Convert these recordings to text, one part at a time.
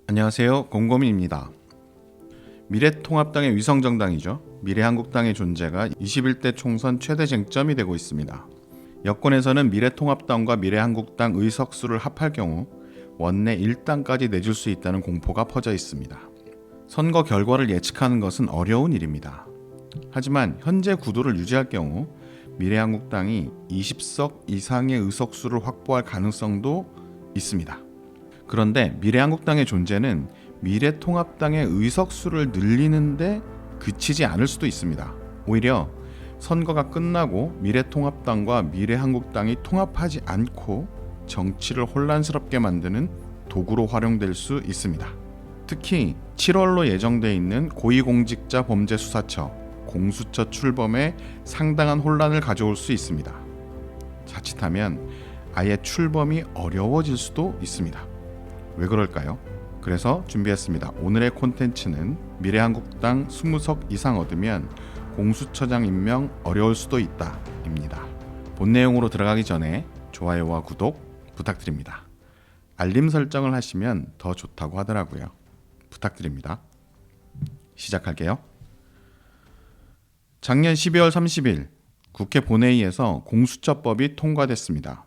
안녕하세요. 곰곰이입니다. 미래통합당의 위성정당이죠. 미래한국당의 존재가 21대 총선 최대 쟁점이 되고 있습니다. 여권에서는 미래통합당과 미래한국당 의석수를 합할 경우 원내 1당까지 내줄 수 있다는 공포가 퍼져 있습니다. 선거 결과를 예측하는 것은 어려운 일입니다. 하지만 현재 구도를 유지할 경우 미래한국당이 20석 이상의 의석수를 확보할 가능성도 있습니다. 그런데 미래한국당의 존재는 미래통합당의 의석수를 늘리는데 그치지 않을 수도 있습니다. 오히려 선거가 끝나고 미래통합당과 미래한국당이 통합하지 않고 정치를 혼란스럽게 만드는 도구로 활용될 수 있습니다. 특히 7월로 예정돼 있는 고위공직자범죄수사처 공수처 출범에 상당한 혼란을 가져올 수 있습니다. 자칫하면 아예 출범이 어려워질 수도 있습니다. 왜 그럴까요? 그래서 준비했습니다. 오늘의 콘텐츠는 미래한국당 20석 이상 얻으면 공수처장 임명 어려울 수도 있다 입니다. 본 내용으로 들어가기 전에 좋아요와 구독 부탁드립니다. 알림 설정을 하시면 더 좋다고 하더라고요. 부탁드립니다. 시작할게요. 작년 12월 30일 국회 본회의에서 공수처법이 통과됐습니다.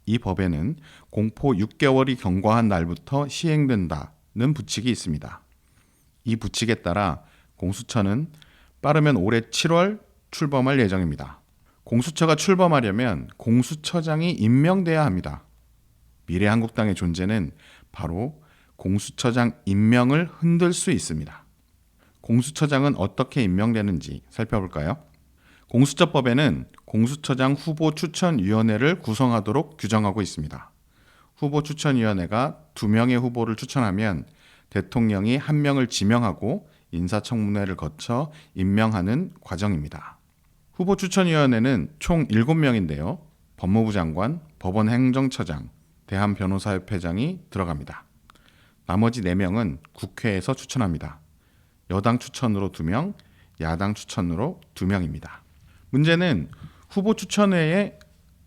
이 법에는 공포 6개월이 경과한 날부터 시행된다는 부칙이 있습니다. 이 부칙에 따라 공수처는 빠르면 올해 7월 출범할 예정입니다. 공수처가 출범하려면 공수처장이 임명돼야 합니다. 미래한국당의 존재는 바로 공수처장 임명을 흔들 수 있습니다. 공수처장은 어떻게 임명되는지 살펴볼까요? 공수처법에는 공수처장 후보 추천위원회를 구성하도록 규정하고 있습니다. 후보 추천위원회가 2명의 후보를 추천하면 대통령이 1명을 지명하고 인사청문회를 거쳐 임명하는 과정입니다. 후보 추천위원회는 총 7명인데요. 법무부 장관, 법원행정처장, 대한변호사협회장이 들어갑니다. 나머지 4명은 국회에서 추천합니다. 여당 추천으로 2명, 야당 추천으로 2명입니다. 문제는 후보 추천회의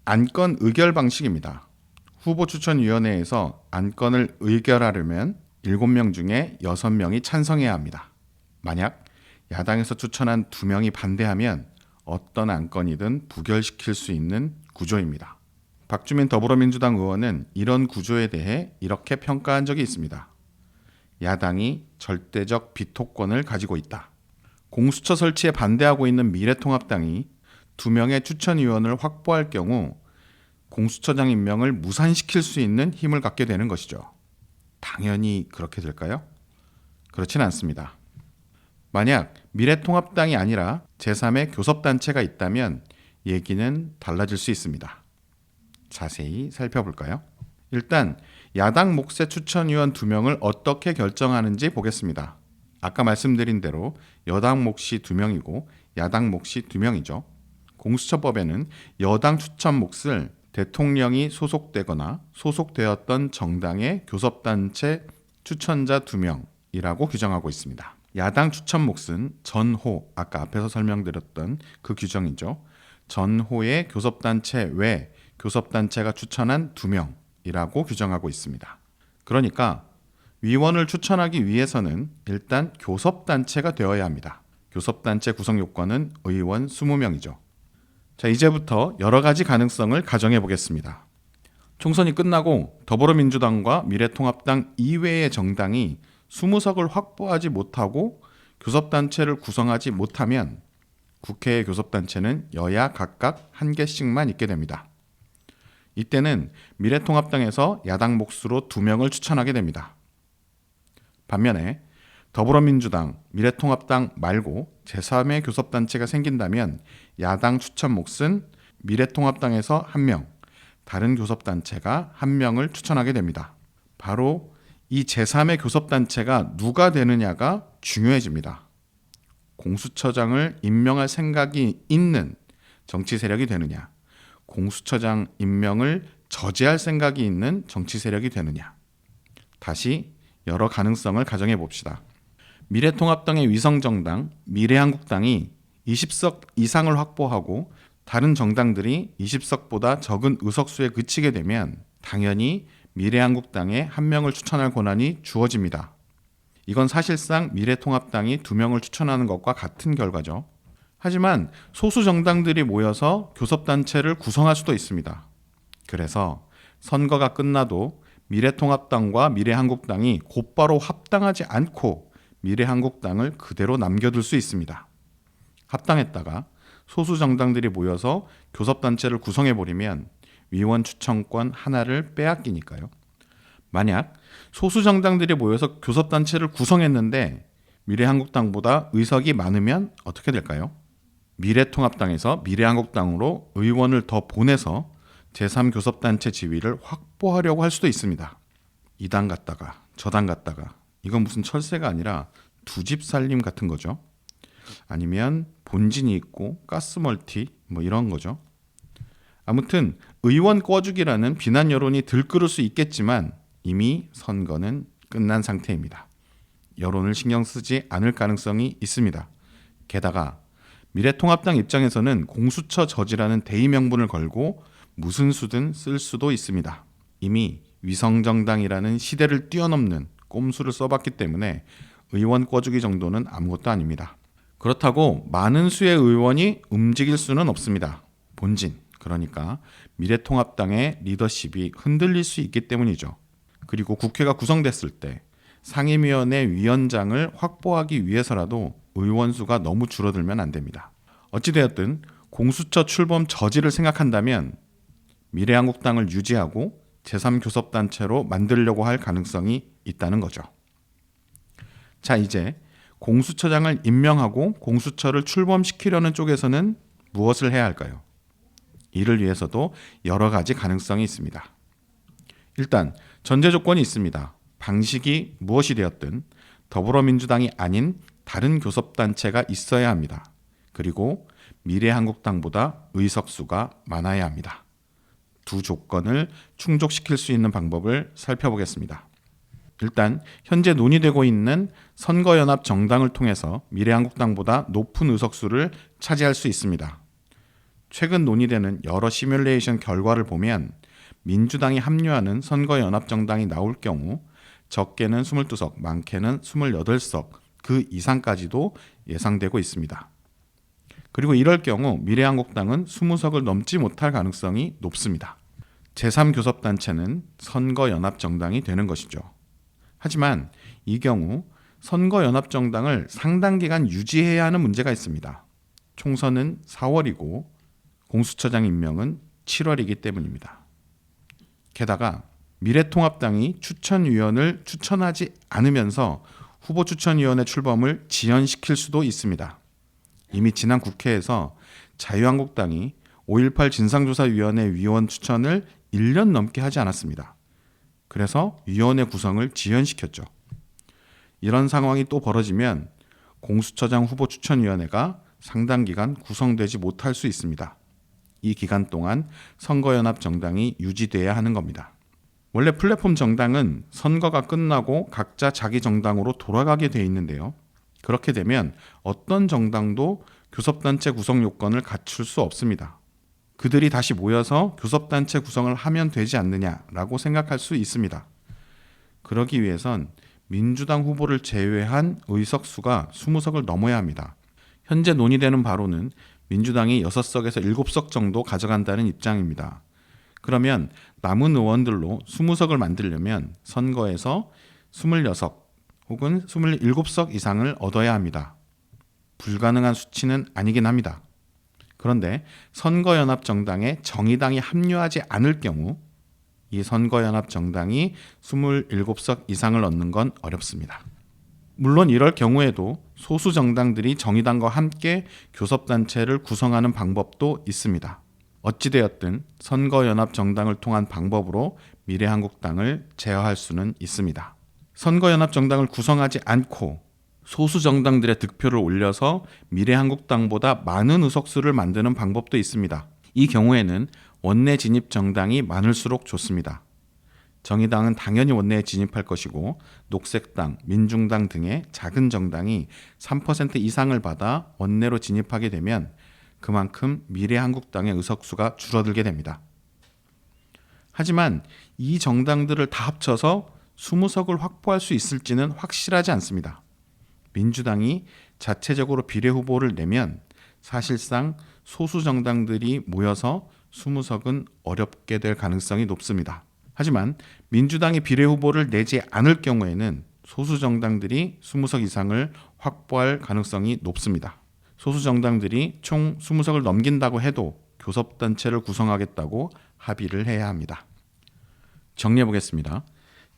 안건 의결 방식입니다. 후보 추천위원회에서 안건을 의결하려면 7명 중에 6명이 찬성해야 합니다. 만약 야당에서 추천한 2명이 반대하면 어떤 안건이든 부결시킬 수 있는 구조입니다. 박주민 더불어민주당 의원은 이런 구조에 대해 이렇게 평가한 적이 있습니다. 야당이 절대적 비토권을 가지고 있다. 공수처 설치에 반대하고 있는 미래통합당이 2명의 추천위원을 확보할 경우 공수처장 임명을 무산시킬 수 있는 힘을 갖게 되는 것이죠. 당연히 그렇게 될까요? 그렇진 않습니다. 만약 미래통합당이 아니라 제3의 교섭단체가 있다면 얘기는 달라질 수 있습니다. 자세히 살펴볼까요? 일단 야당 몫의 추천위원 2명을 어떻게 결정하는지 보겠습니다. 아까 말씀드린 대로 여당 몫이 2명이고 야당 몫이 2명이죠. 공수처법에는 여당 추천 몫을 대통령이 소속되거나 소속되었던 정당의 교섭단체 추천자 2명이라고 규정하고 있습니다. 야당 추천 몫은 전호, 아까 앞에서 설명드렸던 그 규정이죠. 전호의 교섭단체 외 교섭단체가 추천한 2명이라고 규정하고 있습니다. 그러니까 위원을 추천하기 위해서는 일단 교섭단체가 되어야 합니다. 교섭단체 구성 요건은 의원 20명이죠. 자, 이제부터 여러 가지 가능성을 가정해 보겠습니다. 총선이 끝나고 더불어민주당과 미래통합당 이외의 정당이 20석을 확보하지 못하고 교섭단체를 구성하지 못하면 국회의 교섭단체는 여야 각각 1개씩만 있게 됩니다. 이때는 미래통합당에서 야당 몫으로 2명을 추천하게 됩니다. 반면에 더불어민주당, 미래통합당 말고 제3의 교섭단체가 생긴다면 야당 추천 몫은 미래통합당에서 1명, 다른 교섭단체가 1명을 추천하게 됩니다. 바로 이 제3의 교섭단체가 누가 되느냐가 중요해집니다. 공수처장을 임명할 생각이 있는 정치 세력이 되느냐, 공수처장 임명을 저지할 생각이 있는 정치 세력이 되느냐. 다시 여러 가능성을 가정해 봅시다. 미래통합당의 위성정당 미래한국당이 20석 이상을 확보하고 다른 정당들이 20석보다 적은 의석수에 그치게 되면 당연히 미래한국당에 1명을 추천할 권한이 주어집니다. 이건 사실상 미래통합당이 2명을 추천하는 것과 같은 결과죠. 하지만 소수 정당들이 모여서 교섭단체를 구성할 수도 있습니다. 그래서 선거가 끝나도 미래통합당과 미래한국당이 곧바로 합당하지 않고 미래한국당을 그대로 남겨둘 수 있습니다. 합당했다가 소수 정당들이 모여서 교섭단체를 구성해버리면 위원 추천권 하나를 빼앗기니까요. 만약 소수 정당들이 모여서 교섭단체를 구성했는데 미래한국당보다 의석이 많으면 어떻게 될까요? 미래통합당에서 미래한국당으로 의원을 더 보내서 제3교섭단체 지위를 확보하려고 할 수도 있습니다. 이 당 갔다가 저 당 갔다가 이건 무슨 철새가 아니라 두 집 살림 같은 거죠. 아니면 본진이 있고 가스멀티 뭐 이런 거죠. 아무튼 의원 꿔주기라는 비난 여론이 들끓을 수 있겠지만 이미 선거는 끝난 상태입니다. 여론을 신경 쓰지 않을 가능성이 있습니다. 게다가 미래통합당 입장에서는 공수처 저지라는 대의 명분을 걸고 무슨 수든 쓸 수도 있습니다. 이미 위성정당이라는 시대를 뛰어넘는 꼼수를 써봤기 때문에 의원 꿔주기 정도는 아무것도 아닙니다. 그렇다고 많은 수의 의원이 움직일 수는 없습니다. 본진, 그러니까 미래통합당의 리더십이 흔들릴 수 있기 때문이죠. 그리고 국회가 구성됐을 때 상임위원회 위원장을 확보하기 위해서라도 의원 수가 너무 줄어들면 안 됩니다. 어찌되었든 공수처 출범 저지를 생각한다면 미래한국당을 유지하고 제3교섭단체로 만들려고 할 가능성이 있다는 거죠. 자, 이제 공수처장을 임명하고 공수처를 출범시키려는 쪽에서는 무엇을 해야 할까요? 이를 위해서도 여러 가지 가능성이 있습니다. 일단 전제 조건이 있습니다. 방식이 무엇이 되었든 더불어민주당이 아닌 다른 교섭단체가 있어야 합니다. 그리고 미래한국당보다 의석수가 많아야 합니다. 두 조건을 충족시킬 수 있는 방법을 살펴보겠습니다. 일단 현재 논의되고 있는 선거연합 정당을 통해서 미래한국당보다 높은 의석수를 차지할 수 있습니다. 최근 논의되는 여러 시뮬레이션 결과를 보면 민주당이 합류하는 선거연합 정당이 나올 경우 적게는 22석, 많게는 28석 그 이상까지도 예상되고 있습니다. 그리고 이럴 경우 미래한국당은 20석을 넘지 못할 가능성이 높습니다. 제3교섭단체는 선거연합정당이 되는 것이죠. 하지만 이 경우 선거연합정당을 상당 기간 유지해야 하는 문제가 있습니다. 총선은 4월이고 공수처장 임명은 7월이기 때문입니다. 게다가 미래통합당이 추천위원을 추천하지 않으면서 후보추천위원회 출범을 지연시킬 수도 있습니다. 이미 지난 국회에서 자유한국당이 5.18 진상조사위원회 위원 추천을 1년 넘게 하지 않았습니다. 그래서 위원회 구성을 지연시켰죠. 이런 상황이 또 벌어지면 공수처장 후보추천위원회가 상당 기간 구성되지 못할 수 있습니다. 이 기간 동안 선거연합 정당이 유지돼야 하는 겁니다. 원래 플랫폼 정당은 선거가 끝나고 각자 자기 정당으로 돌아가게 돼 있는데요. 그렇게 되면 어떤 정당도 교섭단체 구성 요건을 갖출 수 없습니다. 그들이 다시 모여서 교섭단체 구성을 하면 되지 않느냐라고 생각할 수 있습니다. 그러기 위해선 민주당 후보를 제외한 의석수가 20석을 넘어야 합니다. 현재 논의되는 바로는 민주당이 6석에서 7석 정도 가져간다는 입장입니다. 그러면 남은 의원들로 20석을 만들려면 선거에서 26석 혹은 27석 이상을 얻어야 합니다. 불가능한 수치는 아니긴 합니다. 그런데 선거연합정당에 정의당이 합류하지 않을 경우 이 선거연합정당이 27석 이상을 얻는 건 어렵습니다. 물론 이럴 경우에도 소수 정당들이 정의당과 함께 교섭단체를 구성하는 방법도 있습니다. 어찌되었든 선거연합정당을 통한 방법으로 미래한국당을 제어할 수는 있습니다. 선거연합정당을 구성하지 않고 소수 정당들의 득표를 올려서 미래한국당보다 많은 의석수를 만드는 방법도 있습니다. 이 경우에는 원내 진입 정당이 많을수록 좋습니다. 정의당은 당연히 원내에 진입할 것이고 녹색당, 민중당 등의 작은 정당이 3% 이상을 받아 원내로 진입하게 되면 그만큼 미래한국당의 의석수가 줄어들게 됩니다. 하지만 이 정당들을 다 합쳐서 20석을 확보할 수 있을지는 확실하지 않습니다. 민주당이 자체적으로 비례 후보를 내면 사실상 소수 정당들이 모여서 20석은 어렵게 될 가능성이 높습니다. 하지만 민주당이 비례 후보를 내지 않을 경우에는 소수 정당들이 20석 이상을 확보할 가능성이 높습니다. 소수 정당들이 총 20석을 넘긴다고 해도 교섭단체를 구성하겠다고 합의를 해야 합니다. 정리해 보겠습니다.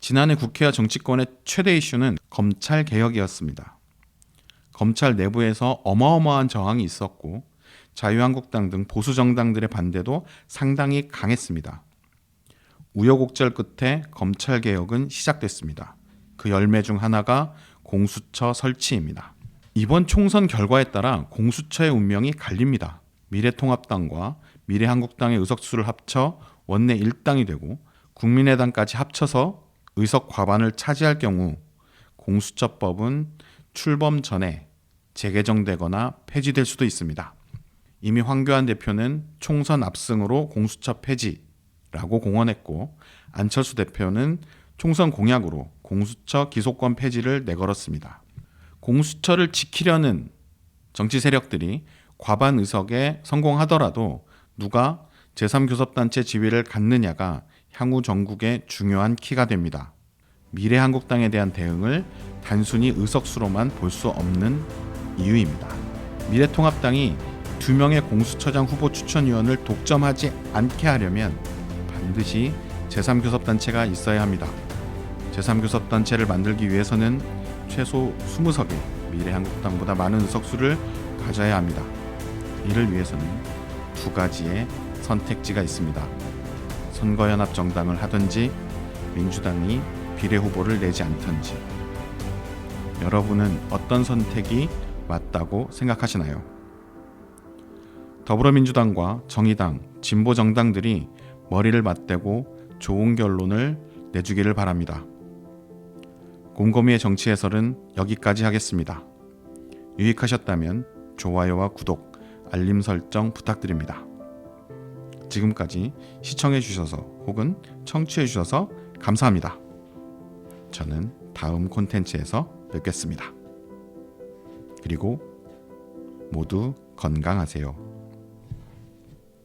지난해 국회와 정치권의 최대 이슈는 검찰 개혁이었습니다. 검찰 내부에서 어마어마한 저항이 있었고 자유한국당 등 보수 정당들의 반대도 상당히 강했습니다. 우여곡절 끝에 검찰 개혁은 시작됐습니다. 그 열매 중 하나가 공수처 설치입니다. 이번 총선 결과에 따라 공수처의 운명이 갈립니다. 미래통합당과 미래한국당의 의석수를 합쳐 원내 1당이 되고 국민의당까지 합쳐서 의석 과반을 차지할 경우 공수처법은 출범 전에 재개정되거나 폐지될 수도 있습니다. 이미 황교안 대표는 총선 압승으로 공수처 폐지라고 공언했고 안철수 대표는 총선 공약으로 공수처 기소권 폐지를 내걸었습니다. 공수처를 지키려는 정치 세력들이 과반 의석에 성공하더라도 누가 제3교섭단체 지위를 갖느냐가 향후 정국의 중요한 키가 됩니다. 미래한국당에 대한 대응을 단순히 의석수로만 볼 수 없는 이유입니다. 미래통합당이 2명의 공수처장 후보 추천위원을 독점하지 않게 하려면 반드시 제3교섭단체가 있어야 합니다. 제3교섭단체를 만들기 위해서는 최소 20석의 미래한국당보다 많은 의석수를 가져야 합니다. 이를 위해서는 두 가지의 선택지가 있습니다. 선거연합 정당을 하든지 민주당이 비례 후보를 내지 않든지. 여러분은 어떤 선택이 맞다고 생각하시나요? 더불어민주당과 정의당, 진보 정당들이 머리를 맞대고 좋은 결론을 내주기를 바랍니다. 곰곰이의 정치 해설은 여기까지 하겠습니다. 유익하셨다면 좋아요와 구독, 알림 설정 부탁드립니다. 지금까지 시청해 주셔서 혹은 청취해 주셔서 감사합니다. 저는 다음 콘텐츠에서 뵙겠습니다. 그리고 모두 건강하세요.